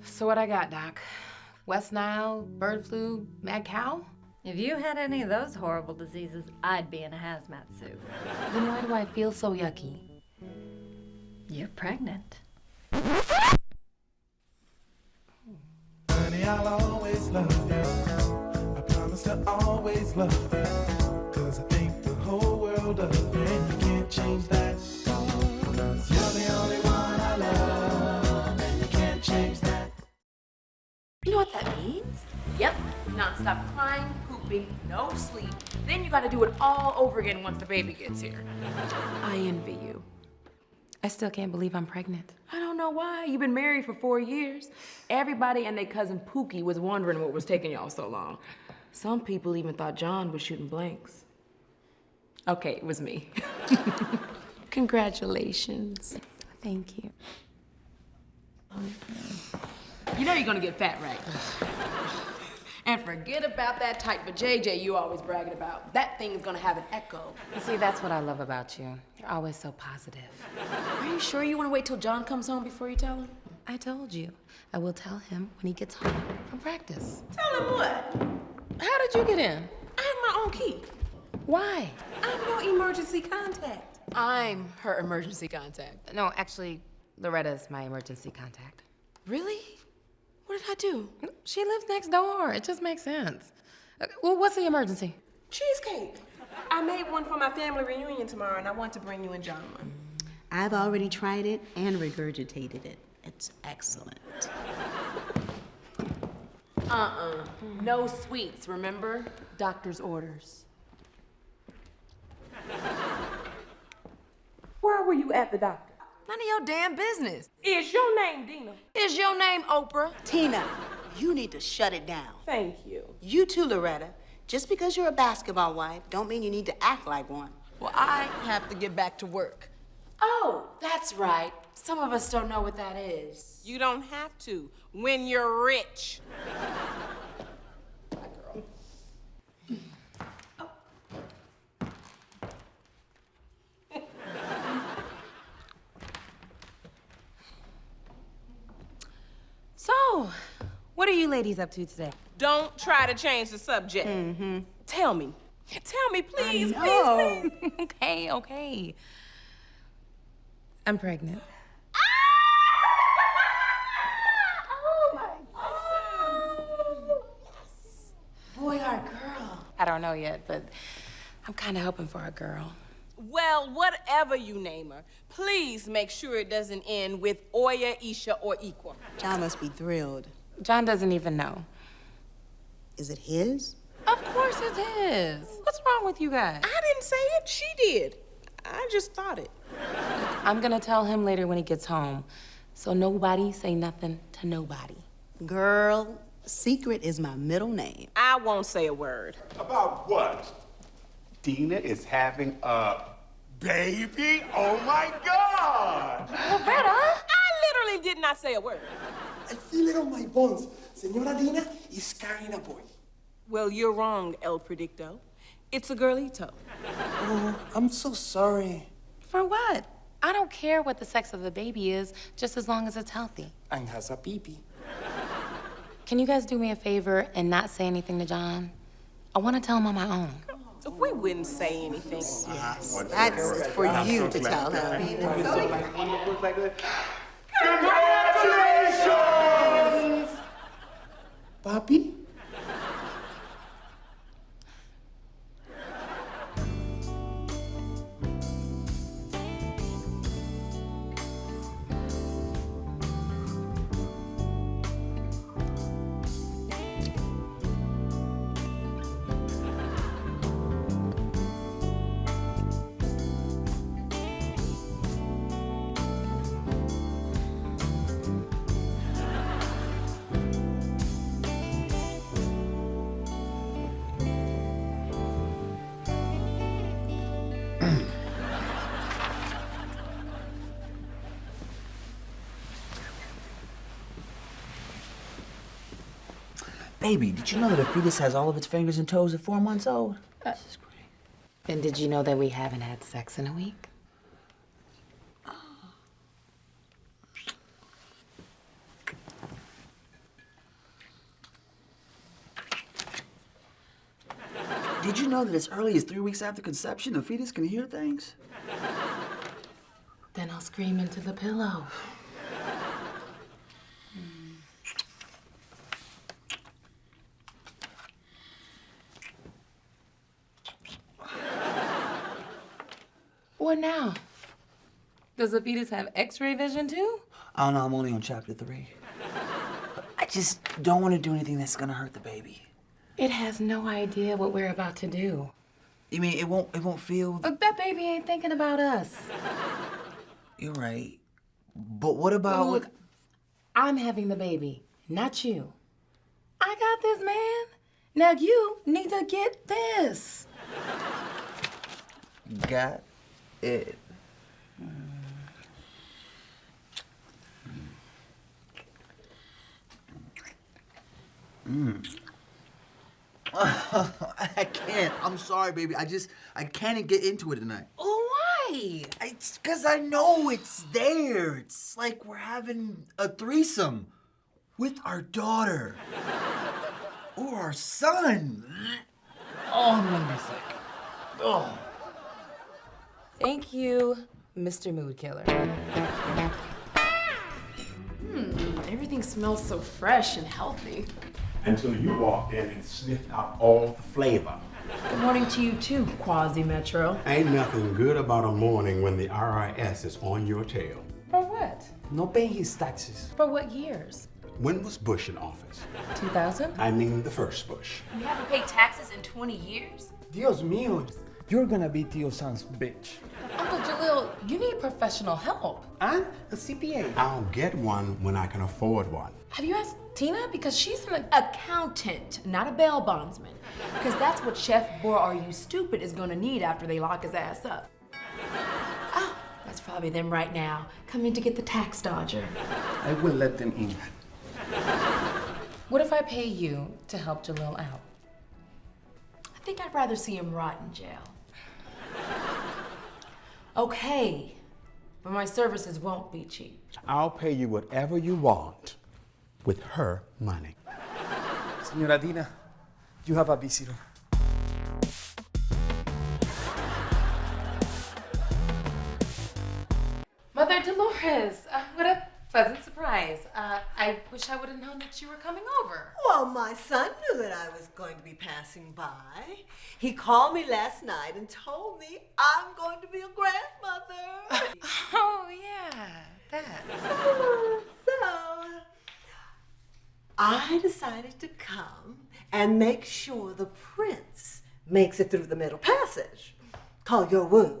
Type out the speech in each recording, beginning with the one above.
So what I got, Doc? West Nile, bird flu, mad cow? If you had any of those horrible diseases, I'd be in a hazmat suit. Then why do I feel so yucky? You're pregnant. Honey, I'll always love you. I promise to always love you. 'Cause I think the whole world of you, and you can't change that. 'Cause you're the only one I love, and you can't change that. You know what that means? Yep, non-stop crying, pooping, no sleep. Then you gotta do it all over again once the baby gets here. I envy you. I still can't believe I'm pregnant. I don't know why. You've been married for 4 years. Everybody and their cousin Pookie was wondering what was taking y'all so long. Some people even thought John was shooting blanks. Okay, it was me. Congratulations. Thank you. You know you're gonna get fat, right? And forget about that type of JJ you always bragging about. That thing's gonna have an echo. You see, that's what I love about you. You're always so positive. Are you sure you wanna wait till John comes home before you tell him? I told you. I will tell him when he gets home from practice. Tell him what? How did you get in? I have my own key. Why? I'm your emergency contact. I'm her emergency contact. No, actually, Loretta's my emergency contact. Really? What did I do? She lives next door. It just makes sense. Well, what's the emergency? Cheesecake. I made one for my family reunion tomorrow, and I want to bring you and John one. I've already tried it and regurgitated it. It's excellent. No sweets, remember? Doctor's orders. Why were you at the doctor? None of your damn business. Is your name Dina? Is your name Oprah? Tina, you need to shut it down. Thank you. You too, Loretta. Just because you're a basketball wife, don't mean you need to act like one. Well, I have to get back to work. Oh, that's right. Some of us don't know what that is. You don't have to when you're rich. Bye, girl. So, what are you ladies up to today? Don't try to change the subject. Tell me. Tell me, please, Oh, please. okay. I'm pregnant. Boy or girl? I don't know yet, but I'm kind of hoping for a girl. Well, whatever you name her, please make sure it doesn't end with Oya, Isha, or Equa. John must be thrilled. John doesn't even know. Is it his? Of course it's his. What's wrong with you guys? I didn't say it, she did. I just thought it. I'm gonna tell him later when he gets home. So nobody say nothing to nobody. Girl, Secret is my middle name. I won't say a word. About what? Dina is having a baby? Oh my God! I literally did not say a word. I feel it on my bones. Senora Dina is carrying a boy. Well, you're wrong, El Predicto. It's a girlito. Oh, I'm so sorry. For what? I don't care what the sex of the baby is, just as long as it's healthy. And has a pee-pee. Can you guys do me a favor and not say anything to John? I want to tell him on my own. We wouldn't say anything. Yes, that's for you to tell him. Congratulations! Papi? Baby, did you know that a fetus has all of its fingers and toes at 4 months old? This is great. And did you know that we haven't had sex in a week? did you know that as early as 3 weeks after conception, the fetus can hear things? Then I'll scream into the pillow. What now? Does the fetus have X-ray vision too? I don't know, I'm only on chapter 3. I just don't want to do anything that's gonna hurt the baby. It has no idea what we're about to do. You mean it won't feel... Look, that baby ain't thinking about us. You're right. But what about... Look, I'm having the baby, not you. I got this, man. Now you need to get this. Got it. I can't. I'm sorry, baby. I can't get into it tonight. Why? It's because I know it's there. It's like we're having a threesome with our daughter. Or our son. Oh, I'm gonna be sick. Oh. Thank you, Mr. Mood Killer. Everything smells so fresh and healthy. Until you walked in and sniffed out all the flavor. Good morning to you too, Quasi-Metro. Ain't nothing good about a morning when the IRS is on your tail. For what? No paying his taxes. For what years? When was Bush in office? 2000? I mean the first Bush. You haven't paid taxes in 20 years? Dios mío. You're gonna be Tio San's bitch. Uncle Jalil, you need professional help. And a CPA. I'll get one when I can afford one. Have you asked Tina? Because she's an Accountant, not a bail bondsman. Because that's what Chef Boy Are You Stupid is gonna need after they lock his ass up. Oh, that's probably them right now, coming to get the tax dodger. I will let them in. What if I pay you to help Jalil out? I think I'd rather see him rot in jail. Okay, but my services won't be cheap. I'll pay you whatever you want with her money. Señora Dina, you have a visitor. Mother Dolores, what a pleasant surprise. I wish I would have known that you were coming over. Well, my son knew that I was going to be passing by. He called me last night and told me I'm going to be a grandmother. Oh, yeah, that. So, I decided to come and make sure the prince makes it through the middle passage. Call your womb.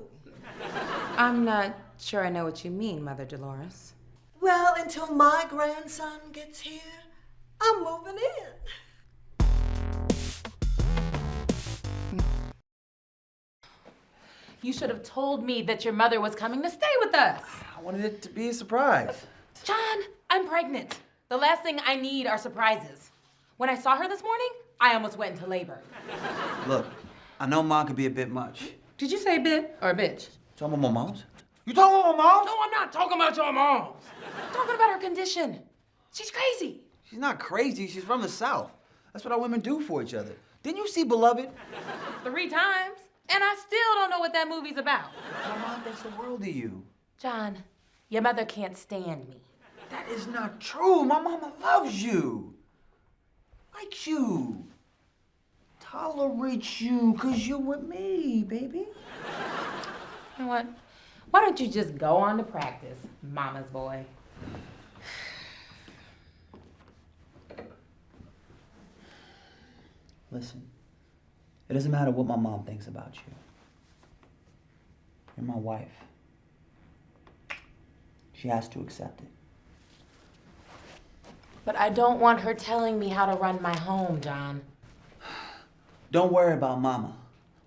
I'm not sure I know what you mean, Mother Dolores. Well, until my grandson gets here, I'm moving in. You should have told me that your mother was coming to stay with us. I wanted it to be a surprise. John, I'm pregnant. The last thing I need are surprises. When I saw her this morning, I almost went into labor. Look, I know Mom could be a bit much. Did you say bit or bitch? Talking about my mom's? You talking about my mom's? No, I'm not talking about your mom. I'm talking about her condition. She's crazy. She's not crazy. She's from the South. That's what our women do for each other. Didn't you see Beloved? 3 times, and I still don't know what that movie's about. My mom thinks the world of you. John, your mother can't stand me. That is not true. My mama loves you. Likes you. Tolerates you because you're with me, baby. You know what? Why don't you just go on to practice, mama's boy? Listen, it doesn't matter what my mom thinks about you. You're my wife. She has to accept it. But I don't want her telling me how to run my home, John. Don't worry about Mama.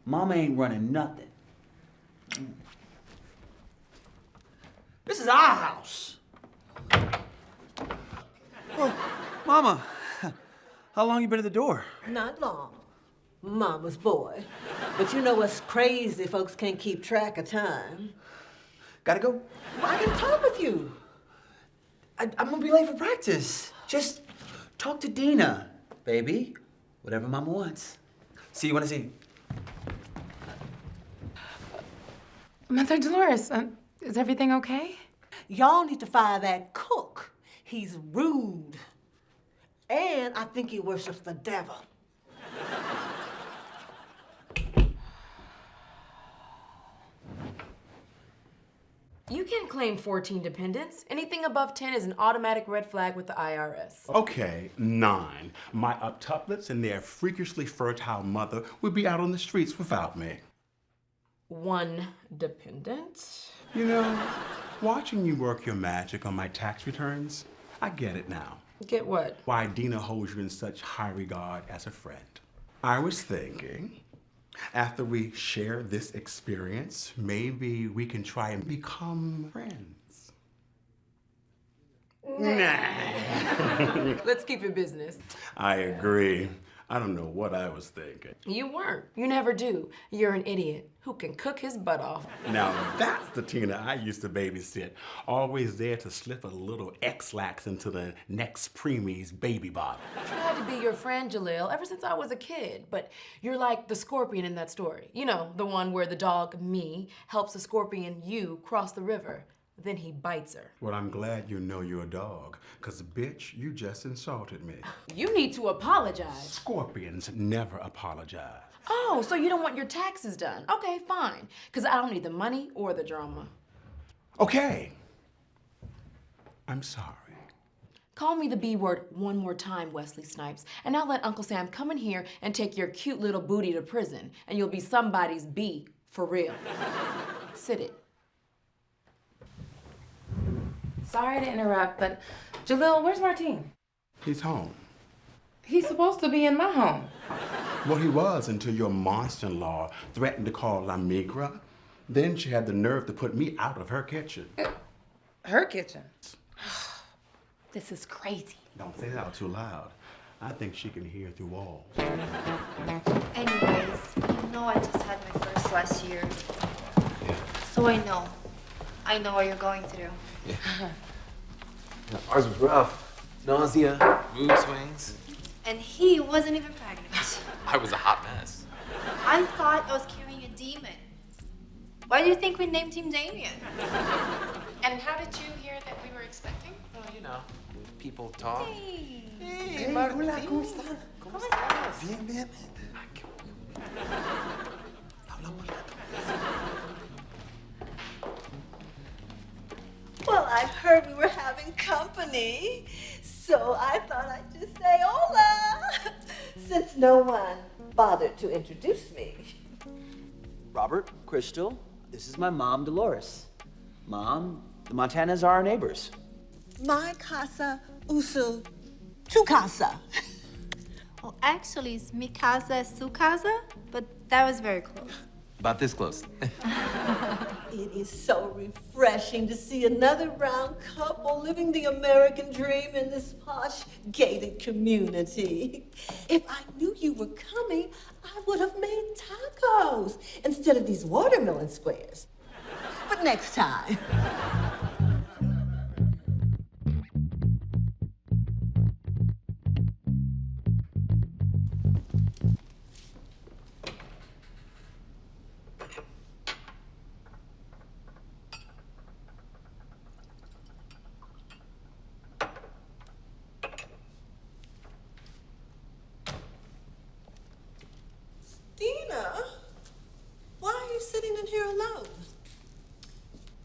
Mama ain't running nothing. This is our house. Oh, Mama, how long you been at the door? Not long. Mama's boy. But you know what's crazy? Folks can't keep track of time. Gotta go? Well, I can talk with you. I'm gonna be late for practice. Just talk to Dina, baby. Whatever Mama wants. See you when I see you. Mother Dolores, is everything okay? Y'all need to fire that cook. He's rude. And I think he worships the devil. You can't claim 14 dependents. Anything above 10 is an automatic red flag with the IRS. Okay, 9. My octuplets and their freakishly fertile mother would be out on the streets without me. 1 dependent? You know, watching you work your magic on my tax returns, I get it now. Get what? Why Dina holds you in such high regard as a friend. I was thinking, after we share this experience, maybe we can try and become friends. Nah. Let's keep it business. I agree. I don't know what I was thinking. You weren't. You never do. You're an idiot who can cook his butt off. Now that's the Tina I used to babysit. Always there to slip a little X-Lax into the next preemie's baby bottle. I tried to be your friend, Jalil, ever since I was a kid, but you're like the scorpion in that story. You know, the one where the dog, me, helps the scorpion, you, cross the river. Then he bites her. Well, I'm glad you know you're a dog, because, bitch, you just insulted me. You need to apologize. Scorpions never apologize. Oh, so you don't want your taxes done. Okay, fine, because I don't need the money or the drama. Okay. I'm sorry. Call me the B word one more time, Wesley Snipes, and I'll let Uncle Sam come in here and take your cute little booty to prison, and you'll be somebody's B for real. Sit it. Sorry to interrupt, but Jalil, where's Martine? He's home. He's supposed to be in my home. Well, he was until your monster-in-law threatened to call La Migra. Then she had the nerve to put me out of her kitchen. Her kitchen? This is crazy. Don't say that out too loud. I think she can hear through walls. Anyways, you know I just had my first last year. Yeah. So I know what you're going through. Yeah. Ours was rough. Nausea, mood swings. And he wasn't even pregnant. I was a hot mess. I thought I was carrying a demon. Why do you think we named him Damien? And how did you hear that we were expecting? Well, you know, people talk. Hey, Marula, ¿cómo están? ¿Cómo estás? Bien, bien. Well, I heard we were having company, so I thought I'd just say hola, since no one bothered to introduce me. Robert, Crystal, this is my mom, Dolores. Mom, the Montanas are our neighbors. My casa, usu, tu casa. Well, actually, it's mi casa, su casa, but that was very close. About this close. It is so refreshing to see another brown couple living the American dream in this posh, gated community. If I knew you were coming, I would have made tacos instead of these watermelon squares. But next time.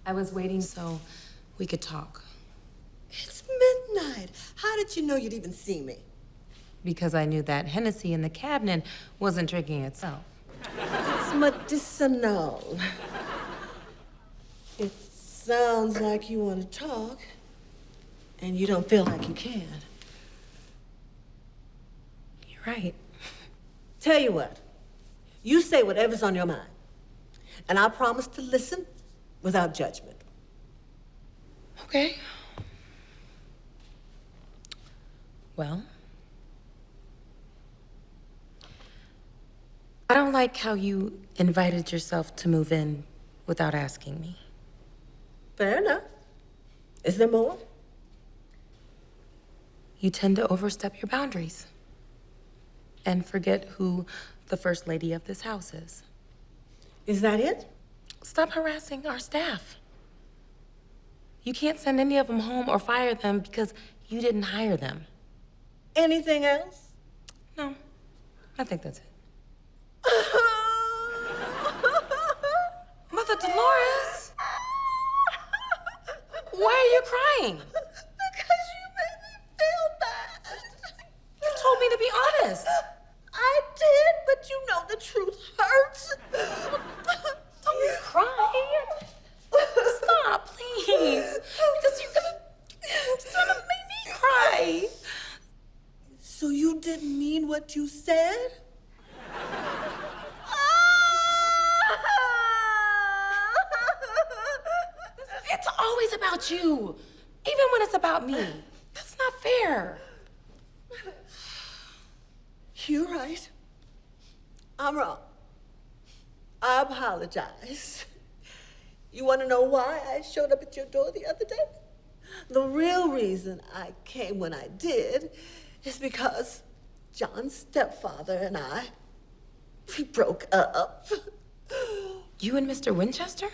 I was waiting so we could talk. It's midnight. How did you know you'd even see me? Because I knew that Hennessy in the cabinet wasn't drinking itself. It's medicinal. It sounds like you want to talk, and you don't feel like you can. You're right. Tell you what, you say whatever's on your mind, and I promise to listen without judgment. Okay. Well, I don't like how you invited yourself to move in without asking me. Fair enough. Is there more? You tend to overstep your boundaries and forget who the first lady of this house is. Is that it? Stop harassing our staff. You can't send any of them home or fire them because you didn't hire them. Anything else? No, I think that's it. Mother Dolores! Why are you crying? Because you made me feel bad. You told me to be honest. I did, but you know the truth hurts. Don't cry. Stop, please. Because you're gonna make me cry. So you didn't mean what you said? It's always about you, even when it's about me. That's not fair. You're right. I'm wrong. I apologize. You want to know why I showed up at your door the other day? The real reason I came when I did is because John's stepfather and we broke up. You and Mr. Winchester?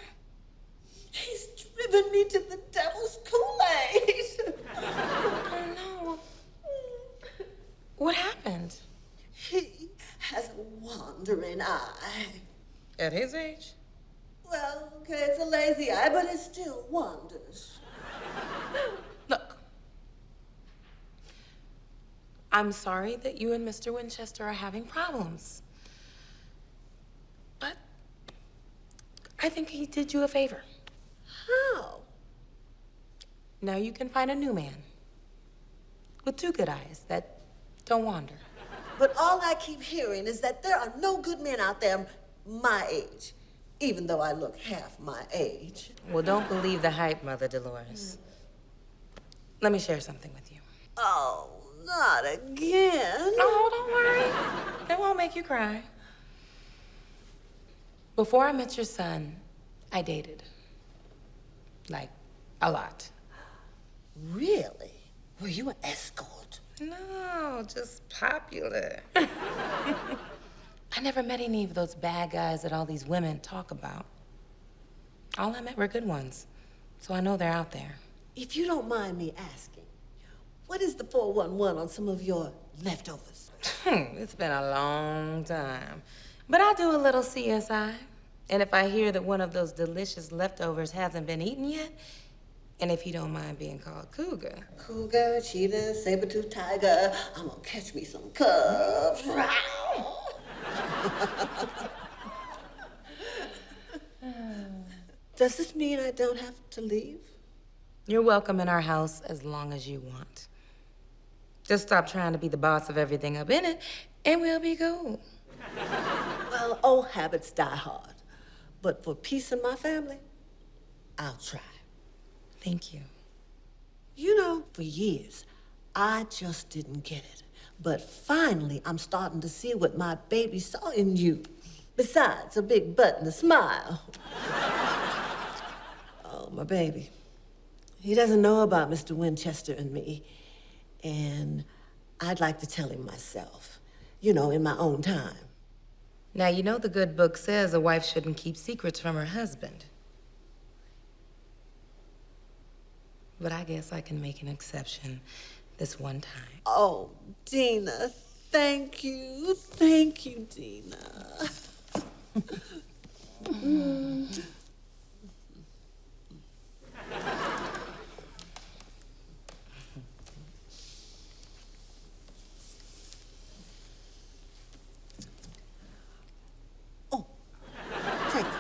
He's driven me to the devil's Kool-Aid. Oh, no. What happened? He has a wandering eye. At his age? Well, okay, it's a lazy eye, but it still wanders. Look. I'm sorry that you and Mr. Winchester are having problems. But I think he did you a favor. How? Now you can find a new man with two good eyes that don't wander. But all I keep hearing is that there are no good men out there my age, even though I look half my age. Well, don't believe the hype, Mother Dolores. Let me share something with you. Oh, not again. No, don't worry. It won't make you cry. Before I met your son, I dated. Like, a lot. Really? Were you an escort? No, just popular. I never met any of those bad guys that all these women talk about. All I met were good ones, so I know they're out there. If you don't mind me asking, what is the 411 on some of your leftovers? It's been a long time. But I do a little CSI. And if I hear that one of those delicious leftovers hasn't been eaten yet, and if you don't mind being called Cougar. Cougar, cheetah, saber-toothed tiger, I'm gonna catch me some cubs. Does this mean I don't have to leave? You're welcome in our house as long as you want. Just stop trying to be the boss of everything up in it, and we'll be cool. Well, old habits die hard. But for peace in my family, I'll try. Thank you. You know, for years, I just didn't get it. But finally, I'm starting to see what my baby saw in you. Besides a big butt and a smile. Oh, my baby. He doesn't know about Mr. Winchester and me. And I'd like to tell him myself, you know, in my own time. Now, you know the good book says a wife shouldn't keep secrets from her husband. But I guess I can make an exception this one time. Oh, Dina, thank you. Thank you, Dina. Oh, thank you.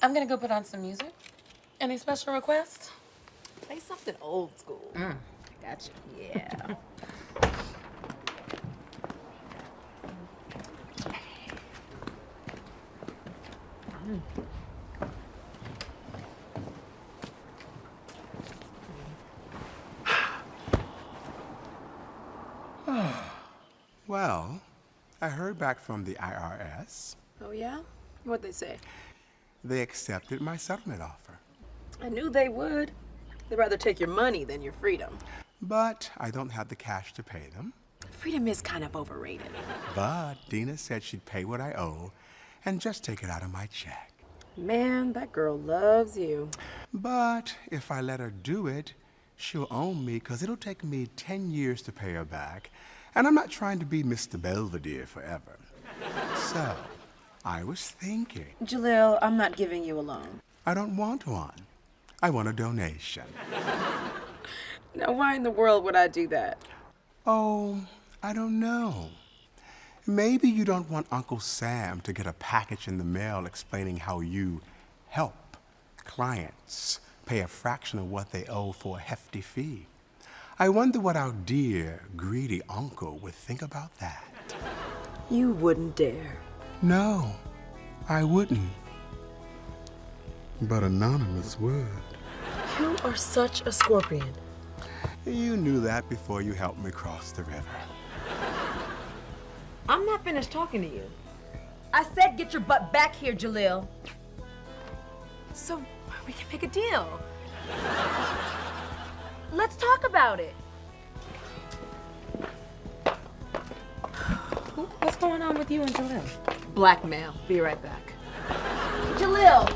I'm gonna go put on some music. Any special requests? Play something old school. I got you. Yeah. Well, I heard back from the IRS. Oh, yeah? What'd they say? They accepted my settlement offer. I knew they would. They'd rather take your money than your freedom. But I don't have the cash to pay them. Freedom is kind of overrated. But Dina said she'd pay what I owe and just take it out of my check. Man, that girl loves you. But if I let her do it, she'll own me because it'll take me 10 years to pay her back, and I'm not trying to be Mr. Belvedere forever. So, I was thinking. Jalil, I'm not giving you a loan. I don't want one. I want a donation. Now, why in the world would I do that? Oh, I don't know. Maybe you don't want Uncle Sam to get a package in the mail explaining how you help clients pay a fraction of what they owe for a hefty fee. I wonder what our dear, greedy uncle would think about that. You wouldn't dare. No, I wouldn't. But Anonymous would. You are such a scorpion. You knew that before you helped me cross the river. I'm not finished talking to you. I said get your butt back here, Jalil. So we can make a deal. Let's talk about it. What's going on with you and Jalil? Blackmail. Be right back. Jalil!